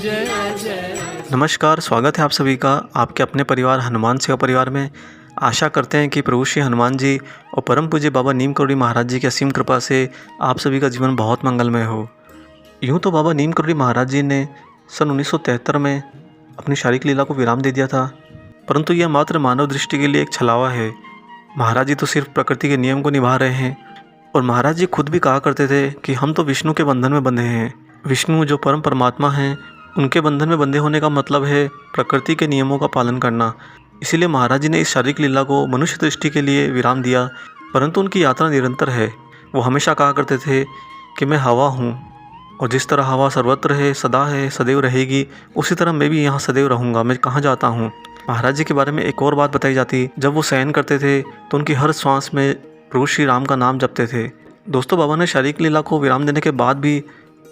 जय जय। नमस्कार, स्वागत है आप सभी का आपके अपने परिवार हनुमान सेवा परिवार में। आशा करते हैं कि प्रभु श्री हनुमान जी और परम पूज्य बाबा नीम करोड़ी महाराज जी की असीम कृपा से आप सभी का जीवन बहुत मंगलमय हो। यूँ तो बाबा नीम करोड़ी महाराज जी ने सन 1973 में अपनी शारीरिक लीला को विराम दे दिया था, परंतु यह मात्र मानव दृष्टि के लिए एक छलावा है। महाराज जी तो सिर्फ प्रकृति के नियम को निभा रहे हैं। और महाराज जी खुद भी कहा करते थे कि हम तो विष्णु के बंधन में बंधे हैं। विष्णु जो परम परमात्मा हैं, उनके बंधन में बंधे होने का मतलब है प्रकृति के नियमों का पालन करना। इसीलिए महाराज जी ने इस शारीरिक लीला को मनुष्य दृष्टि के लिए विराम दिया, परंतु उनकी यात्रा निरंतर है। वो हमेशा कहा करते थे कि मैं हवा हूँ, और जिस तरह हवा सर्वत्र है, सदा है, सदैव रहेगी, उसी तरह मैं भी यहाँ सदैव रहूँगा। मैं कहाँ जाता हूँ। महाराज जी के बारे में एक और बात बताई जाती, जब वो शयन करते थे तो उनकी हर श्वास में प्रभु श्री राम का नाम जपते थे। दोस्तों, बाबा ने शारीरिक लीला को विराम देने के बाद भी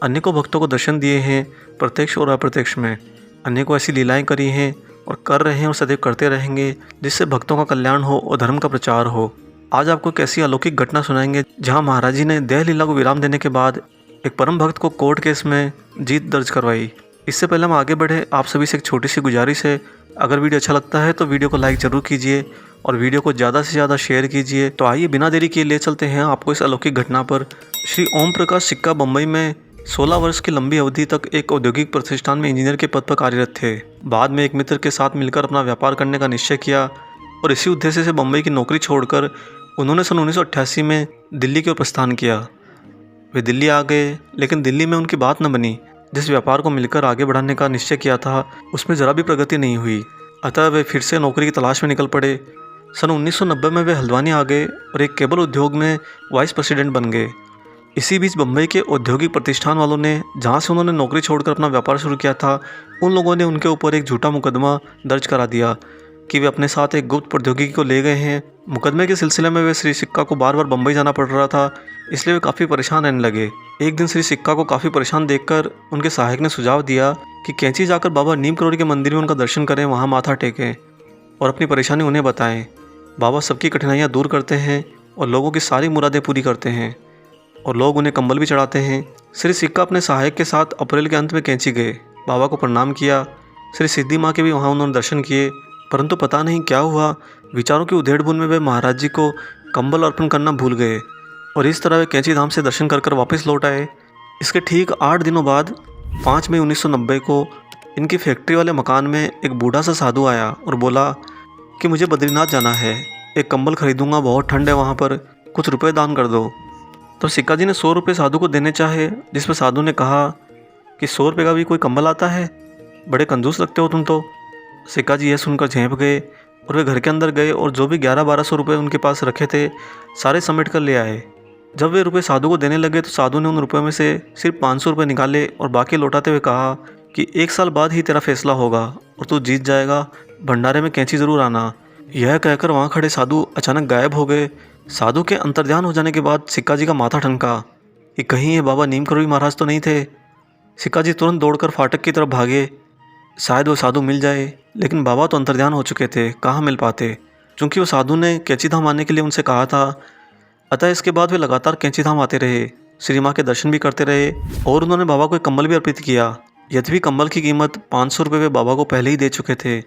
अनेकों भक्तों को दर्शन दिए हैं, प्रत्यक्ष और अप्रत्यक्ष में। अनेकों ऐसी लीलाएं करी हैं और कर रहे हैं और सदैव करते रहेंगे, जिससे भक्तों का कल्याण हो और धर्म का प्रचार हो। आज आपको एक ऐसी अलौकिक घटना सुनाएंगे जहां महाराज जी ने देह लीला को विराम देने के बाद एक परम भक्त को कोर्ट केस में जीत दर्ज करवाई। इससे पहले हम आगे बढ़े, आप सभी से एक छोटी सी गुजारिश है, अगर वीडियो अच्छा लगता है तो वीडियो को लाइक ज़रूर कीजिए और वीडियो को ज़्यादा से ज़्यादा शेयर कीजिए। तो आइए बिना देरी किए ले चलते हैं आपको इस अलौकिक घटना पर। श्री ओम प्रकाश सिक्का बम्बई में 16 वर्ष की लंबी अवधि तक एक औद्योगिक प्रतिष्ठान में इंजीनियर के पद पर कार्यरत थे। बाद में एक मित्र के साथ मिलकर अपना व्यापार करने का निश्चय किया और इसी उद्देश्य से बम्बई की नौकरी छोड़कर उन्होंने सन 1988 में दिल्ली की ओर प्रस्थान किया। वे दिल्ली आ गए, लेकिन दिल्ली में उनकी बात न बनी। जिस व्यापार को मिलकर आगे बढ़ाने का निश्चय किया था, उसमें ज़रा भी प्रगति नहीं हुई। अतः वे फिर से नौकरी की तलाश में निकल पड़े। सन 1990 में वे हल्द्वानी आ गए और एक केबल उद्योग में वाइस प्रेसिडेंट बन गए। इसी बीच बम्बई के औद्योगिक प्रतिष्ठान वालों ने, जहां से उन्होंने नौकरी छोड़कर अपना व्यापार शुरू किया था, उन लोगों ने उनके ऊपर एक झूठा मुकदमा दर्ज करा दिया कि वे अपने साथ एक गुप्त प्रौद्योगिकी को ले गए हैं। मुकदमे के सिलसिले में वे श्री सिक्का को बार बार बम्बई जाना पड़ रहा था, इसलिए वे काफ़ी परेशान रहने लगे। एक दिन श्री सिक्का को काफ़ी परेशान देखकर उनके सहायक ने सुझाव दिया कि कैंची जाकर बाबा नीम करोड़ी के मंदिर में उनका दर्शन करें, वहाँ माथा टेकें और अपनी परेशानी उन्हें बताएं। बाबा सबकी कठिनाइयाँ दूर करते हैं और लोगों की सारी मुरादें पूरी करते हैं, और लोग उन्हें कंबल भी चढ़ाते हैं। श्री सिक्का अपने सहायक के साथ अप्रैल के अंत में कैंची गए, बाबा को प्रणाम किया। श्री सिद्धि माँ के भी वहाँ उन्होंने दर्शन किए, परंतु पता नहीं क्या हुआ, विचारों की उधेड़-बुन में वे महाराज जी को कंबल अर्पण करना भूल गए और इस तरह वे कैंची धाम से दर्शन कर वापस लौट आए। इसके ठीक 8 दिनों बाद 5 मई 1990 को इनकी फैक्ट्री वाले मकान में एक बूढ़ा सा साधु आया और बोला कि मुझे बद्रीनाथ जाना है, एक कंबल खरीदूंगा, बहुत ठंड है वहाँ पर, कुछ रुपए दान कर दो। तो सिक्का जी ने 100 रुपये साधु को देने चाहे, जिस पर साधु ने कहा कि 100 रुपये का भी कोई कंबल आता है, बड़े कंजूस लगते हो तुम तो। सिक्का जी यह सुनकर झेंप गए और वे घर के अंदर गए और जो भी 1100-1200 रुपये उनके पास रखे थे, सारे समेट कर ले आए। जब वे रुपये साधु को देने लगे तो साधु ने उन रुपयों में से सिर्फ 500 रुपये निकाले और बाकी लौटाते हुए कहा कि 1 साल बाद ही तेरा फैसला होगा और तू जीत जाएगा, भंडारे में कैंची ज़रूर आना। यह कहकर वहाँ खड़े साधु अचानक गायब हो गए। साधु के अंतर्ध्यान हो जाने के बाद सिक्का जी का माथा ठनका कि कहीं ये बाबा नीम करोड़ी महाराज तो नहीं थे। सिक्का जी तुरंत दौड़कर फाटक की तरफ भागे, शायद वो साधु मिल जाए, लेकिन बाबा तो अंतर्ध्यान हो चुके थे, कहाँ मिल पाते। चूँकि वो साधु ने कैंची धाम आने के लिए उनसे कहा था, अतः इसके बाद वे लगातार कैंची धाम आते रहे, श्री माँ के दर्शन भी करते रहे और उन्होंने बाबा को एक कंबल भी अर्पित किया। यद्यपि कंबल की कीमत 500 रुपये वे बाबा को पहले ही दे चुके थे।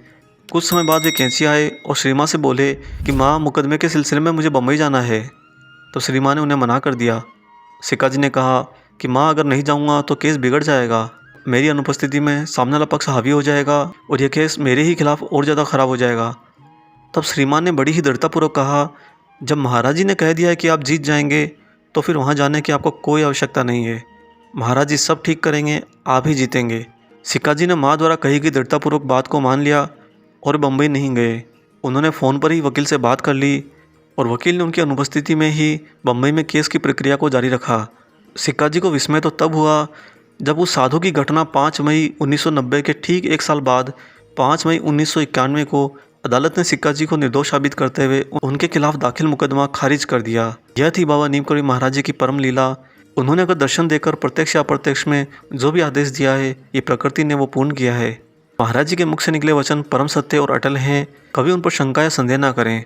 कुछ समय बाद वे कैंची आए और श्री माँ से बोले कि माँ, मुकदमे के सिलसिले में मुझे बम्बई जाना है। तो श्री माँ ने उन्हें मना कर दिया। सिक्का जी ने कहा कि माँ, अगर नहीं जाऊँगा तो केस बिगड़ जाएगा, मेरी अनुपस्थिति में सामने वाला पक्ष हावी हो जाएगा और यह केस मेरे ही खिलाफ और ज़्यादा ख़राब हो जाएगा। तब श्री माँ ने बड़ी ही दृढ़तापूर्वक कहा, जब महाराज जी ने कह दिया है कि आप जीत जाएंगे तो फिर वहाँ जाने की आपको कोई आवश्यकता नहीं है। महाराज जी सब ठीक करेंगे, आप ही जीतेंगे। सिक्का जी ने माँ द्वारा कही गई दृढ़तापूर्वक बात को मान लिया और बम्बई नहीं गए। उन्होंने फ़ोन पर ही वकील से बात कर ली और वकील ने उनकी अनुपस्थिति में ही बम्बई में केस की प्रक्रिया को जारी रखा। सिक्का जी को विस्मय तो तब हुआ जब उस साधु की घटना 5 मई 1990 के ठीक 1 साल बाद 5 मई 1991 को अदालत ने सिक्का जी को निर्दोष साबित करते हुए उनके खिलाफ दाखिल मुकदमा खारिज कर दिया। यह थी बाबा नीम करोड़ी महाराज जी की परम लीला। उन्होंने अगर दर्शन देकर प्रत्यक्ष या अप्रत्यक्ष में जो भी आदेश दिया है, ये प्रकृति ने वो पूर्ण किया है। महाराज जी के मुख से निकले वचन परम सत्य और अटल हैं, कभी उन पर शंका या संदेह ना करें,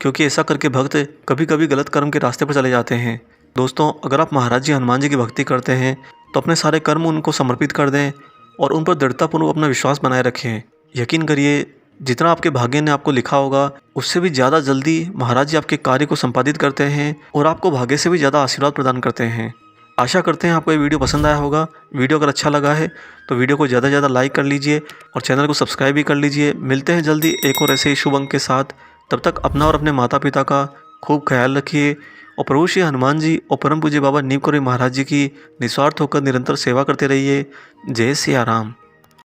क्योंकि ऐसा करके भक्त कभी कभी गलत कर्म के रास्ते पर चले जाते हैं। दोस्तों, अगर आप महाराज जी हनुमान जी की भक्ति करते हैं तो अपने सारे कर्म उनको समर्पित कर दें और उन पर दृढ़तापूर्वक अपना विश्वास बनाए रखें। यकीन करिए, जितना आपके भाग्य ने आपको लिखा होगा, उससे भी ज़्यादा जल्दी महाराज जी आपके कार्य को संपादित करते हैं और आपको भाग्य से भी ज़्यादा आशीर्वाद प्रदान करते हैं। आशा करते हैं आपको ये वीडियो पसंद आया होगा। वीडियो अगर अच्छा लगा है तो वीडियो को ज़्यादा से ज़्यादा लाइक कर लीजिए और चैनल को सब्सक्राइब भी कर लीजिए। मिलते हैं जल्दी एक और ऐसे ही शुभ अंक के साथ। तब तक अपना और अपने माता पिता का खूब ख्याल रखिए और प्रभु श्री हनुमान जी और परम पूज्य बाबा नीम करोड़ी महाराज जी की निस्वार्थ होकर निरंतर सेवा करते रहिए। जय सिया राम।